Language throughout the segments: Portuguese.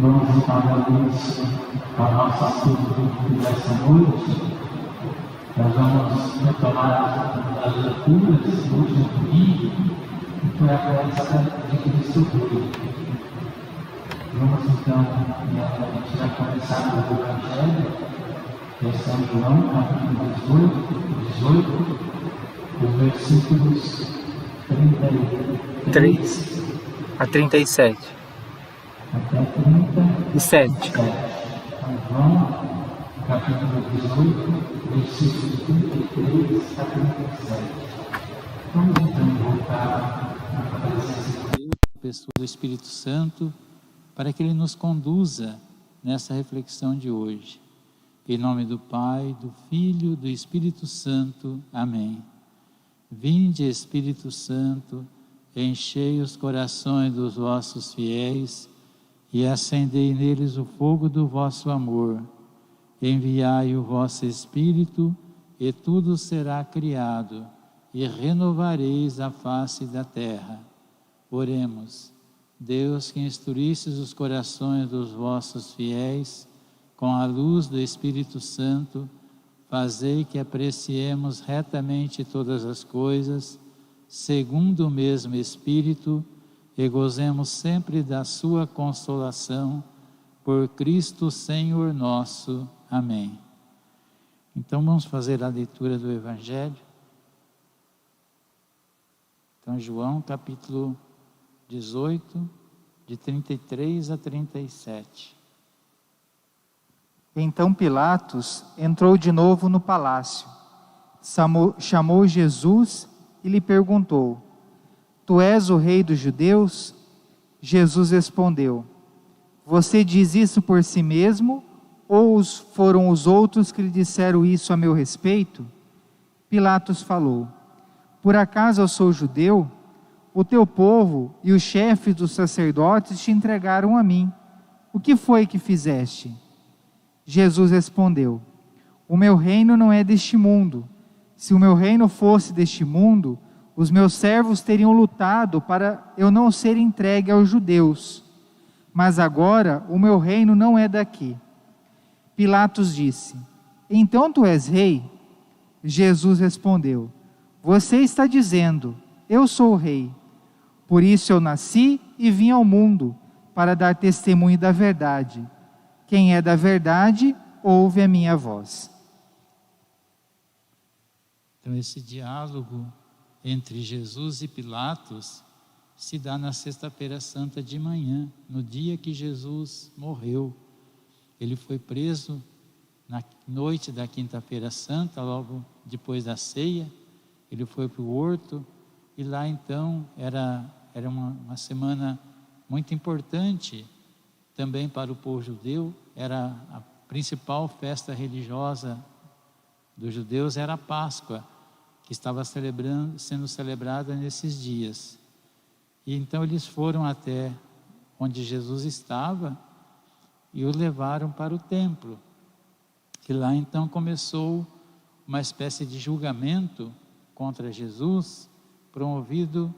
Vamos então dar início ao nosso assunto dessa noite. Nós vamos retomar as leituras do último domingo, que foi a festa de Cristo Rei. Vamos então, a gente vai começar pelo Evangelho, que é São João, capítulo 18, os versículos 33 a 37. Até 37. 7. São João, capítulo 18, versículos 33 a 37. Vamos então voltar à presença de Deus, a pessoa do Espírito Santo, para que Ele nos conduza nessa reflexão de hoje. Em nome do Pai, do Filho, do Espírito Santo. Amém. Vinde, Espírito Santo, enchei os corações dos vossos fiéis e acendei neles o fogo do vosso amor. Enviai o vosso Espírito e tudo será criado e renovareis a face da terra. Oremos. Deus, que instruístes os corações dos vossos fiéis com a luz do Espírito Santo, fazei que apreciemos retamente todas as coisas, segundo o mesmo Espírito, e gozemos sempre da sua consolação, por Cristo Senhor nosso. Amém. Então vamos fazer a leitura do Evangelho. Então, João capítulo 18, de 33 a 37. Então Pilatos entrou de novo no palácio, chamou Jesus e lhe perguntou: Tu és o rei dos judeus? Jesus respondeu: Você diz isso por si mesmo, ou foram os outros que lhe disseram isso a meu respeito? Pilatos falou: Por acaso eu sou judeu? O teu povo e os chefes dos sacerdotes te entregaram a mim. O que foi que fizeste? Jesus respondeu: O meu reino não é deste mundo. Se o meu reino fosse deste mundo, os meus servos teriam lutado para eu não ser entregue aos judeus. Mas agora o meu reino não é daqui. Pilatos disse: Então tu és rei? Jesus respondeu: Você está dizendo, eu sou o rei. Por isso eu nasci e vim ao mundo, para dar testemunho da verdade. Quem é da verdade, ouve a minha voz. Então esse diálogo entre Jesus e Pilatos se dá na sexta-feira santa de manhã, no dia que Jesus morreu. Ele foi preso na noite da quinta-feira santa, logo depois da ceia. Ele foi para o horto e lá então era uma semana muito importante também para o povo judeu. Era a principal festa religiosa dos judeus, era a Páscoa, que estava sendo celebrada nesses dias. E então eles foram até onde Jesus estava e o levaram para o templo. E lá então começou uma espécie de julgamento contra Jesus, promovido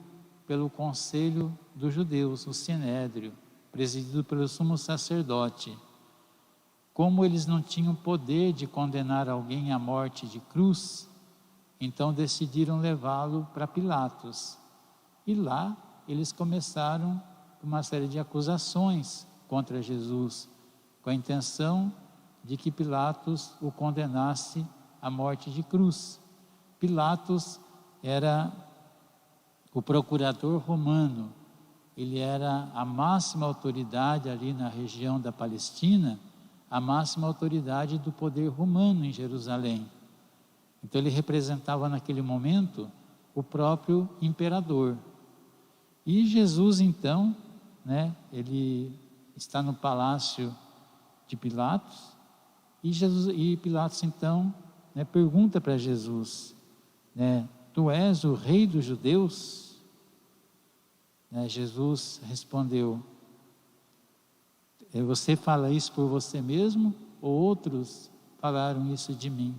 pelo conselho dos judeus, o Sinédrio, presidido pelo sumo sacerdote. Como eles não tinham poder de condenar alguém à morte de cruz, então decidiram levá-lo para Pilatos. E lá eles começaram uma série de acusações contra Jesus, com a intenção de que Pilatos o condenasse à morte de cruz. Pilatos era o procurador romano, ele era a máxima autoridade ali na região da Palestina, a máxima autoridade do poder romano em Jerusalém. Então ele representava naquele momento o próprio imperador. E Jesus então, ele está no palácio de Pilatos, e Pilatos então pergunta para Jesus, Tu és o rei dos judeus? Jesus respondeu: Você fala isso por você mesmo, ou outros falaram isso de mim?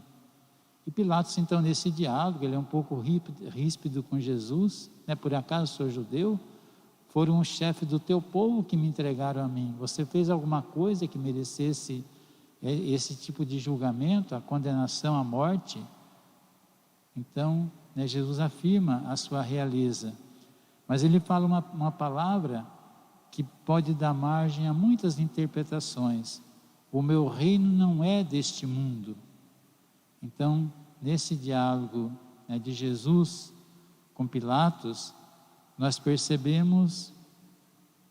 E Pilatos então nesse diálogo, ele é um pouco ríspido com Jesus, por acaso sou judeu? foram os chefes do teu povo que me entregaram a mim. Você fez alguma coisa que merecesse esse tipo de julgamento, a condenação à morte? Então, né, Jesus afirma a sua realeza. Mas ele fala uma palavra que pode dar margem a muitas interpretações. O meu reino não é deste mundo. Então, nesse diálogo, né, de Jesus com Pilatos, nós percebemos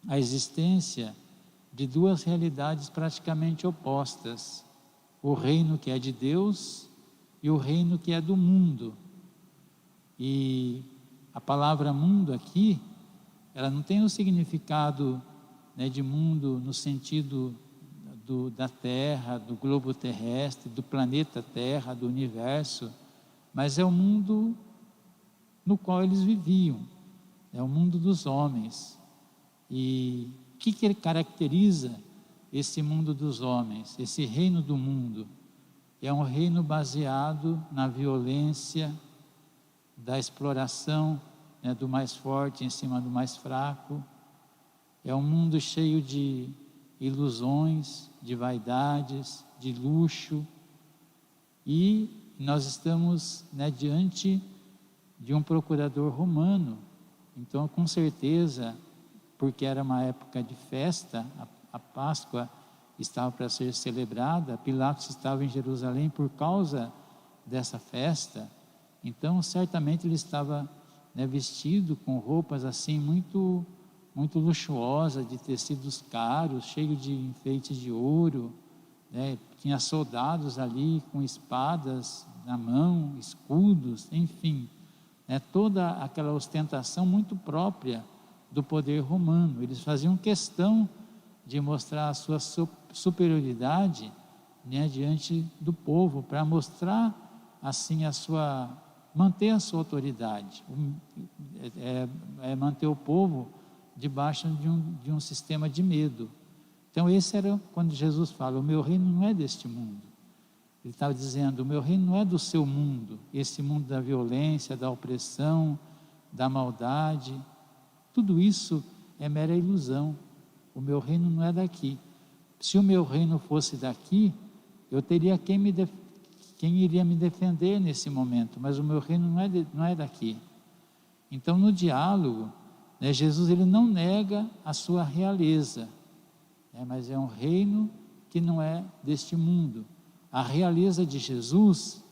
a existência de duas realidades praticamente opostas: o reino que é de Deus e o reino que é do mundo. E a palavra mundo aqui, ela não tem o significado, né, de mundo no sentido da Terra, do globo terrestre, do planeta Terra, do universo, mas é o mundo no qual eles viviam, é o mundo dos homens. E o que ele caracteriza esse mundo dos homens, esse reino do mundo? É um reino baseado na violência, da exploração, né, do mais forte em cima do mais fraco. É um mundo cheio de ilusões, de vaidades, de luxo. E nós estamos, né, diante de um procurador romano. Então, com certeza, porque era uma época de festa, a Páscoa estava para ser celebrada, Pilatos estava em Jerusalém por causa dessa festa. Então, certamente ele estava, né, vestido com roupas assim muito luxuosas, de tecidos caros, cheio de enfeites de ouro, né? Tinha soldados ali com espadas na mão, escudos, enfim, né? Toda aquela ostentação muito própria do poder romano. Eles faziam questão de mostrar a sua superioridade, né, diante do povo, para mostrar assim manter a sua autoridade, manter o povo debaixo de um sistema de medo. Então esse era quando Jesus fala: o meu reino não é deste mundo. Ele estava dizendo: o meu reino não é do seu mundo, esse mundo da violência, da opressão, da maldade. Tudo isso é mera ilusão. O meu reino não é daqui. Se o meu reino fosse daqui, eu teria quem iria me defender nesse momento, mas o meu reino não é daqui. Então, no diálogo, né, Jesus ele não nega a sua realeza, né, mas é um reino que não é deste mundo. A realeza de Jesus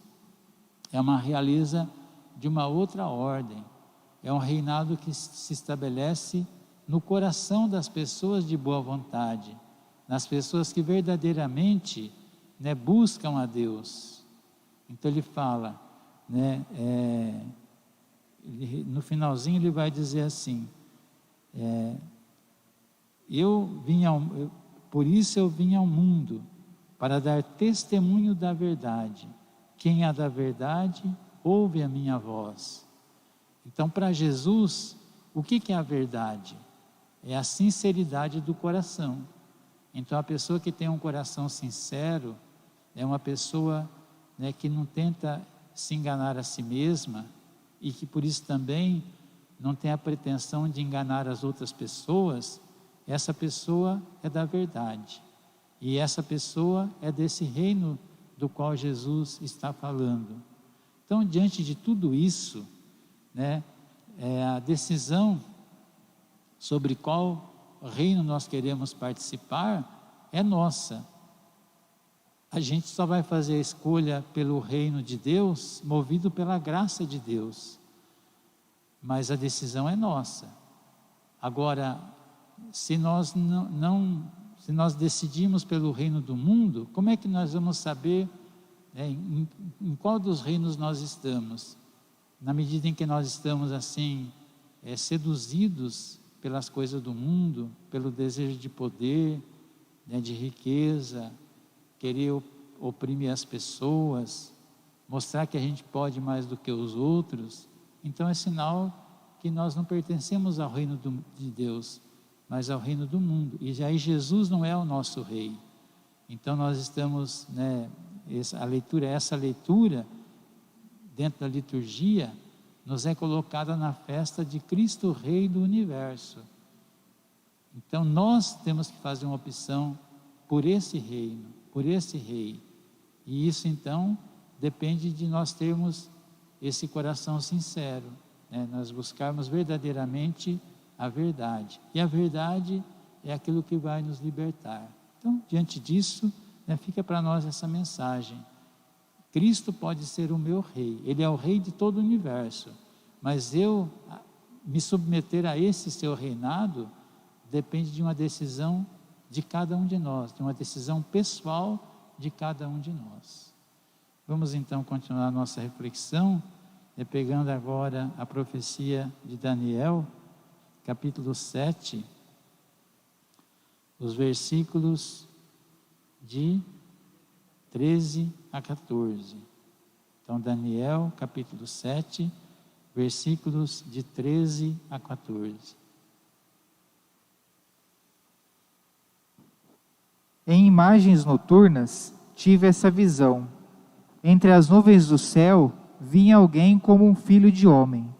é uma realeza de uma outra ordem. É um reinado que se estabelece no coração das pessoas de boa vontade, nas pessoas que verdadeiramente, né, buscam a Deus. Então ele fala, né, no finalzinho ele vai dizer assim: por isso eu vim ao mundo, para dar testemunho da verdade. Quem é da verdade, ouve a minha voz. Então, para Jesus, o que é a verdade? É a sinceridade do coração. Então, a pessoa que tem um coração sincero é uma pessoa, né, que não tenta se enganar a si mesma e que por isso também não tem a pretensão de enganar as outras pessoas. Essa pessoa é da verdade. E essa pessoa é desse reino do qual Jesus está falando. Então, diante de tudo isso, né, a decisão sobre qual reino nós queremos participar é nossa. A gente só vai fazer a escolha pelo reino de Deus, movido pela graça de Deus. Mas a decisão é nossa. Agora, se nós se nós decidimos pelo reino do mundo, como é que nós vamos saber, né, em qual dos reinos nós estamos? Na medida em que nós estamos assim, seduzidos pelas coisas do mundo, pelo desejo de poder, né, de riqueza, querer oprimir as pessoas, mostrar que a gente pode mais do que os outros, então é sinal que nós não pertencemos ao reino de Deus, mas ao reino do mundo. E aí Jesus não é o nosso rei. Então nós estamos, né, essa leitura dentro da liturgia nos é colocada na festa de Cristo Rei do Universo. Então nós temos que fazer uma opção por esse reino, por esse rei. E isso então depende de nós termos esse coração sincero, né? Nós buscarmos verdadeiramente a verdade. E a verdade é aquilo que vai nos libertar. Então, diante disso, né, fica para nós essa mensagem. Cristo pode ser o meu rei, Ele é o rei de todo o universo, mas eu me submeter a esse seu reinado depende de uma decisão de cada um de nós, de uma decisão pessoal de cada um de nós. Vamos então continuar a nossa reflexão, pegando agora a profecia de Daniel, capítulo 7, os versículos de 13 a 14. Então, Daniel, capítulo 7, versículos de 13 a 14. Em imagens noturnas tive essa visão. Entre as nuvens do céu vinha alguém como um filho de homem.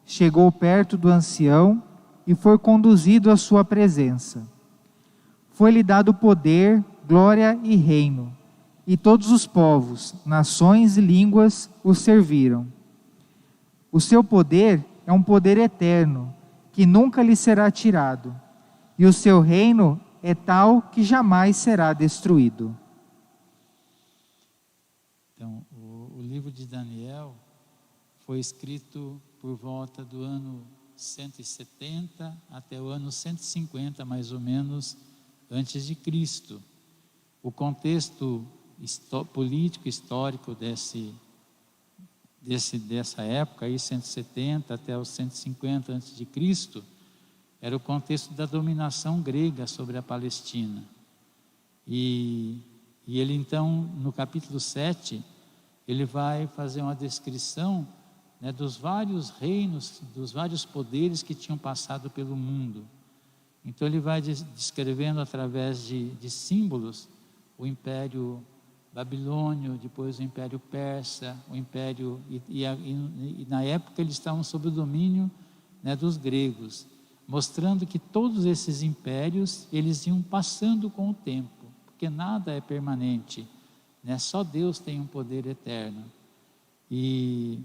Chegou perto do ancião e foi conduzido à sua presença. Foi-lhe dado poder, glória e reino, e todos os povos, nações e línguas o serviram. O seu poder é um poder eterno, que nunca lhe será tirado, e o seu reino é tal que jamais será destruído. Então, o livro de Daniel foi escrito por volta do ano 170 até o ano 150, mais ou menos, antes de Cristo. O contexto político histórico dessa época, aí 170 até os 150 antes de Cristo, era o contexto da dominação grega sobre a Palestina. E ele então, no capítulo 7, ele vai fazer uma descrição, né, dos vários reinos, dos vários poderes que tinham passado pelo mundo. Então ele vai descrevendo através de símbolos o Império Babilônio, depois o Império Persa, o Império, e na época eles estavam sob o domínio, né, dos gregos, mostrando que todos esses impérios, eles iam passando com o tempo, porque nada é permanente, né? Só Deus tem um poder eterno. E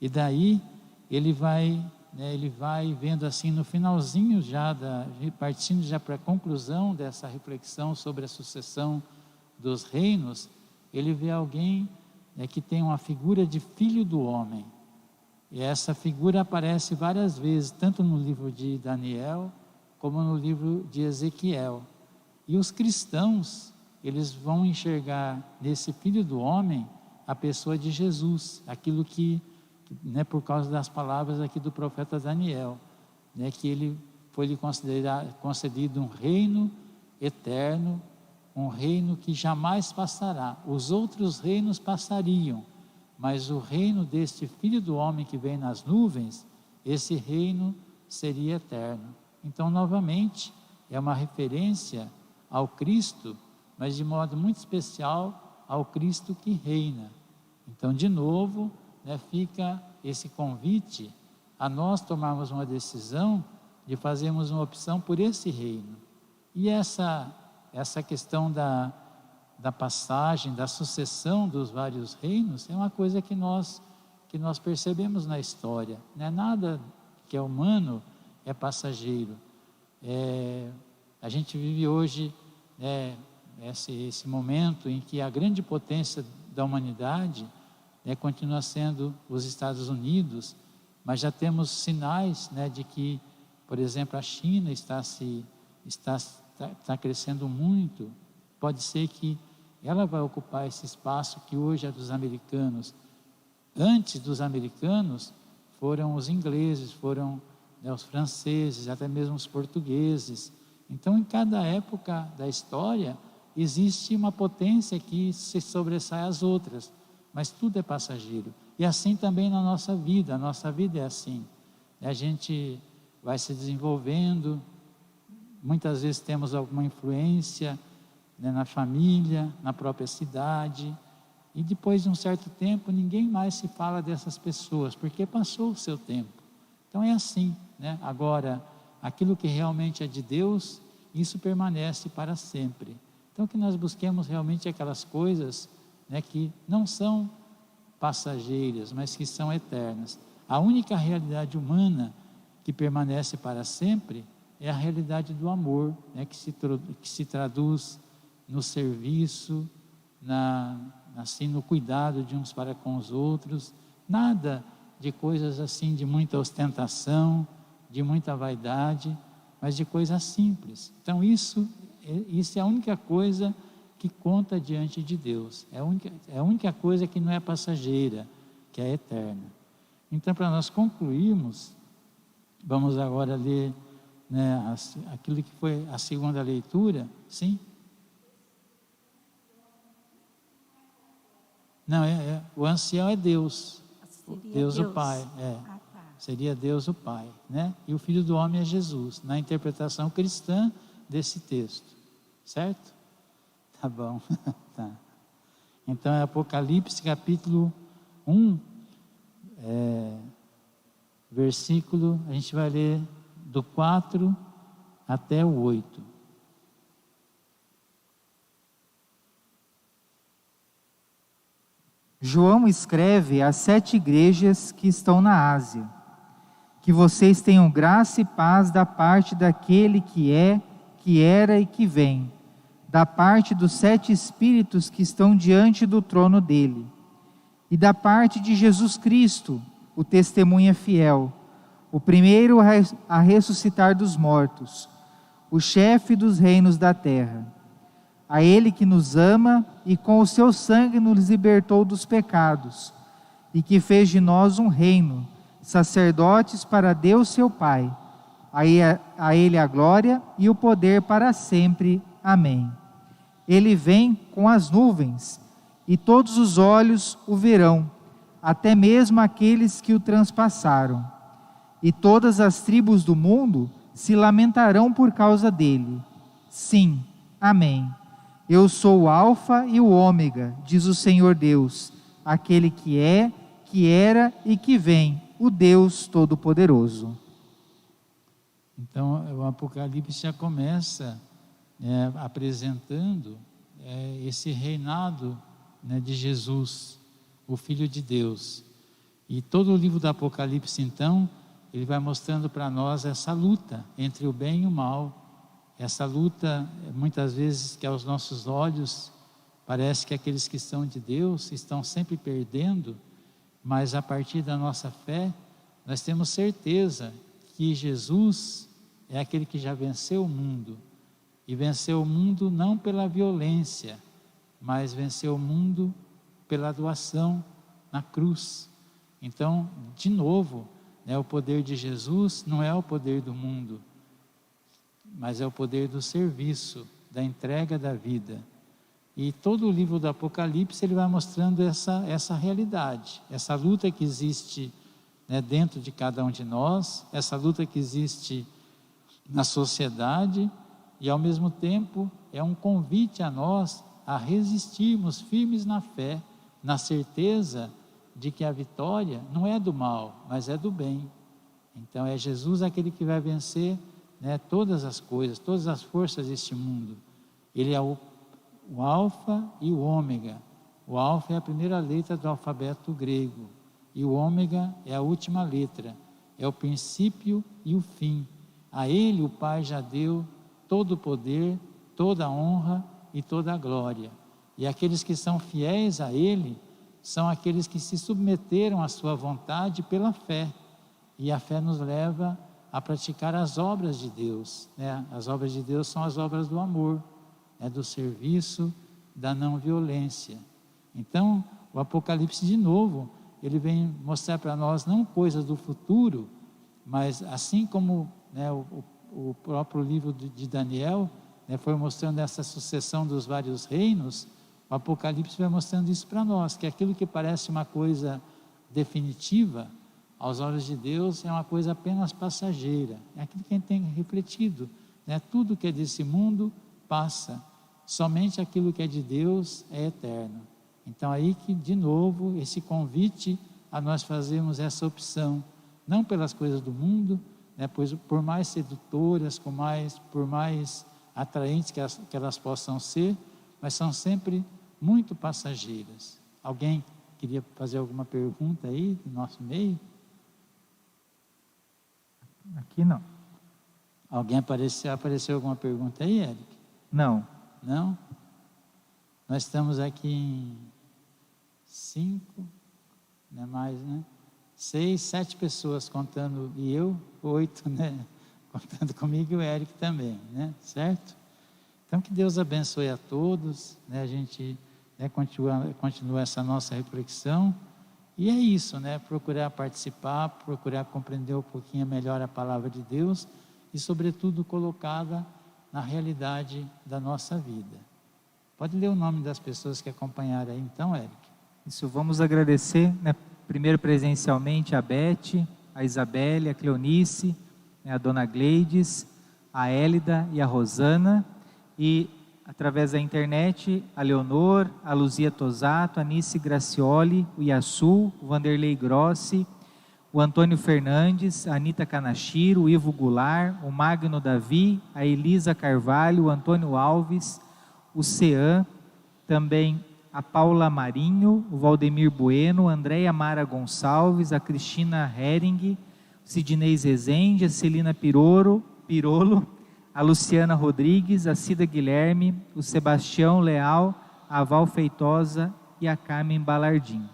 daí ele vai vendo assim no finalzinho já, partindo já para a conclusão dessa reflexão sobre a sucessão dos reinos, ele vê alguém, né, que tem uma figura de filho do homem. E essa figura aparece várias vezes, tanto no livro de Daniel, como no livro de Ezequiel. E os cristãos, eles vão enxergar nesse filho do homem a pessoa de Jesus, aquilo que, né, por causa das palavras aqui do profeta Daniel, né, que ele foi-lhe concedido um reino eterno, um reino que jamais passará. Os outros reinos passariam, mas o reino deste filho do homem que vem nas nuvens, esse reino seria eterno. Então, novamente, é uma referência ao Cristo, mas de modo muito especial ao Cristo que reina. Então, de novo, né, fica esse convite a nós tomarmos uma decisão de fazermos uma opção por esse reino. E essa questão da passagem, da sucessão dos vários reinos, é uma coisa que nós percebemos na história, né? Nada que é humano é passageiro. A gente vive hoje, né, esse momento em que a grande potência da humanidade, né, continua sendo os Estados Unidos, mas já temos sinais, né, de que, por exemplo, a China está crescendo muito. Pode ser que ela vai ocupar esse espaço que hoje é dos americanos. Antes dos americanos foram os ingleses, foram, né, os franceses, até mesmo os portugueses. Então, em cada época da história, existe uma potência que se sobressai às outras, mas tudo é passageiro. E assim também na nossa vida, a nossa vida é assim. A gente vai se desenvolvendo, muitas vezes temos alguma influência, né, na família, na própria cidade, e depois de um certo tempo ninguém mais se fala dessas pessoas, porque passou o seu tempo. Então é assim, né? Agora, aquilo que realmente é de Deus, isso permanece para sempre. Então que nós busquemos realmente aquelas coisas, né, que não são passageiras, mas que são eternas. A única realidade humana que permanece para sempre é a realidade do amor, né, que se traduz no serviço, assim, no cuidado de uns para com os outros. Nada de coisas assim de muita ostentação, de muita vaidade, mas de coisas simples. Então isso é a única coisa que conta diante de Deus. É a única coisa que não é passageira, que é eterna. Então, para nós concluirmos, vamos agora ler, né, aquilo que foi a segunda leitura. Sim? Não, o ancião é Deus. Deus o Pai. Seria Deus o Pai, né? E o Filho do Homem é Jesus, na interpretação cristã desse texto. Certo? Tá bom. Tá. Então é Apocalipse capítulo 1, versículo, a gente vai ler do 4 até o 8. João escreve às 7 igrejas que estão na Ásia: que vocês tenham graça e paz da parte daquele que é, que era e que vem, da parte dos 7 Espíritos que estão diante do trono dele, e da parte de Jesus Cristo, o testemunha fiel, o primeiro a ressuscitar dos mortos, o chefe dos reinos da terra. A ele que nos ama e com o seu sangue nos libertou dos pecados, e que fez de nós um reino, sacerdotes para Deus seu Pai. A ele a glória e o poder para sempre. Amém. Ele vem com as nuvens, e todos os olhos o verão, até mesmo aqueles que o transpassaram. E todas as tribos do mundo se lamentarão por causa dele. Sim, amém. Eu sou o Alfa e o Ômega, diz o Senhor Deus, aquele que é, que era e que vem, o Deus Todo-Poderoso. Então, o Apocalipse já começa apresentando esse reinado, né, de Jesus, o Filho de Deus. E todo o livro do Apocalipse, então, ele vai mostrando para nós essa luta entre o bem e o mal. Essa luta, muitas vezes, que aos nossos olhos parece que aqueles que são de Deus estão sempre perdendo, mas a partir da nossa fé, nós temos certeza que Jesus é aquele que já venceu o mundo, e venceu o mundo não pela violência, mas venceu o mundo pela doação na cruz. Então, de novo, né, o poder de Jesus não é o poder do mundo, mas é o poder do serviço, da entrega da vida. E todo o livro do Apocalipse, ele vai mostrando essa realidade, essa luta que existe, né, dentro de cada um de nós, essa luta que existe na sociedade, e ao mesmo tempo é um convite a nós a resistirmos firmes na fé, na certeza de que a vitória não é do mal, mas é do bem. Então é Jesus aquele que vai vencer, né, todas as coisas, todas as forças deste mundo. Ele é o Alfa e o Ômega. O Alfa é a primeira letra do alfabeto grego, e o Ômega é a última letra, é o princípio e o fim. A ele o Pai já deu todo o poder, toda a honra e toda a glória. E aqueles que são fiéis a ele são aqueles que se submeteram à sua vontade pela fé. E a fé nos leva a praticar as obras de Deus, né? As obras de Deus são as obras do amor, né? Do serviço, da não violência. Então, o Apocalipse, de novo, ele vem mostrar para nós não coisas do futuro, mas assim como, né, o próprio livro de Daniel, né, foi mostrando essa sucessão dos vários reinos, o Apocalipse vai mostrando isso para nós, que aquilo que parece uma coisa definitiva, aos olhos de Deus é uma coisa apenas passageira. É aquilo que a gente tem refletido, né? Tudo que é desse mundo passa, somente aquilo que é de Deus é eterno. Então aí que, de novo, esse convite a nós fazermos essa opção, não pelas coisas do mundo, né, pois por mais sedutoras, por mais atraentes que elas possam ser, mas são sempre muito passageiras. Alguém queria fazer alguma pergunta aí do nosso meio? Aqui não. Alguém apareceu alguma pergunta aí, Eric? Não. Não? Nós estamos aqui em 5, não é mais, né? 6, 7 pessoas contando, e eu, 8, né? Contando comigo e o Eric também, né? Certo? Então, que Deus abençoe a todos, né? A gente, né, continua essa nossa reflexão, e é isso, né? Procurar participar, procurar compreender um pouquinho melhor a palavra de Deus, e sobretudo colocá-la na realidade da nossa vida. Pode ler o nome das pessoas que acompanharam aí então, Eric? Isso, vamos agradecer, né, primeiro presencialmente a Beth, a Isabelle, a Cleonice, né, a Dona Gleides, a Hélida e a Rosana, e através da internet, a Leonor, a Luzia Tosato, a Nice Gracioli, o Iaçu, o Vanderlei Grossi, o Antônio Fernandes, a Anita Kanashiro, o Ivo Goulart, o Magno Davi, a Elisa Carvalho, o Antônio Alves, o Cean, também a Paula Marinho, o Valdemir Bueno, a Andréia Mara Gonçalves, a Cristina Hering, o Sidney Rezende, a Celina Pirolo, a Luciana Rodrigues, a Cida Guilherme, o Sebastião Leal, a Val Feitosa e a Carmen Balardim.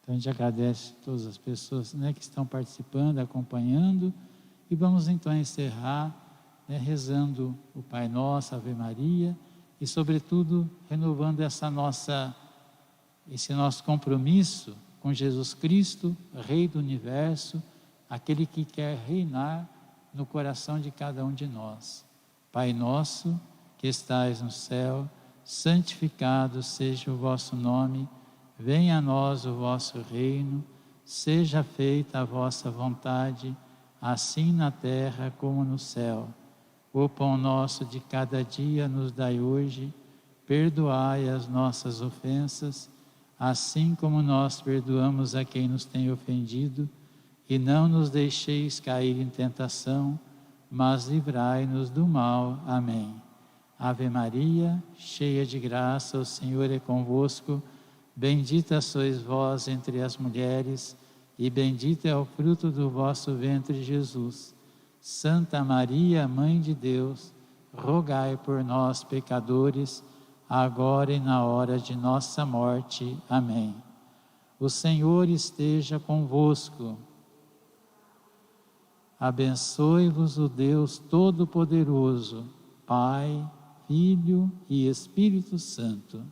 Então a gente agradece a todas as pessoas, né, que estão participando, acompanhando, e vamos então encerrar, né, rezando o Pai Nosso, Ave Maria, e sobretudo renovando esse nosso compromisso com Jesus Cristo, Rei do Universo, aquele que quer reinar no coração de cada um de nós. Pai nosso, que estais no céu, santificado seja o vosso nome, venha a nós o vosso reino, seja feita a vossa vontade, assim na terra como no céu. O pão nosso de cada dia nos dai hoje, perdoai as nossas ofensas, assim como nós perdoamos a quem nos tem ofendido, e não nos deixeis cair em tentação, mas livrai-nos do mal. Amém. Ave Maria, cheia de graça, o Senhor é convosco, bendita sois vós entre as mulheres, e bendito é o fruto do vosso ventre, Jesus. Santa Maria, Mãe de Deus, rogai por nós, pecadores, agora e na hora de nossa morte. Amém. O Senhor esteja convosco. Abençoe-vos o Deus Todo-Poderoso, Pai, Filho e Espírito Santo.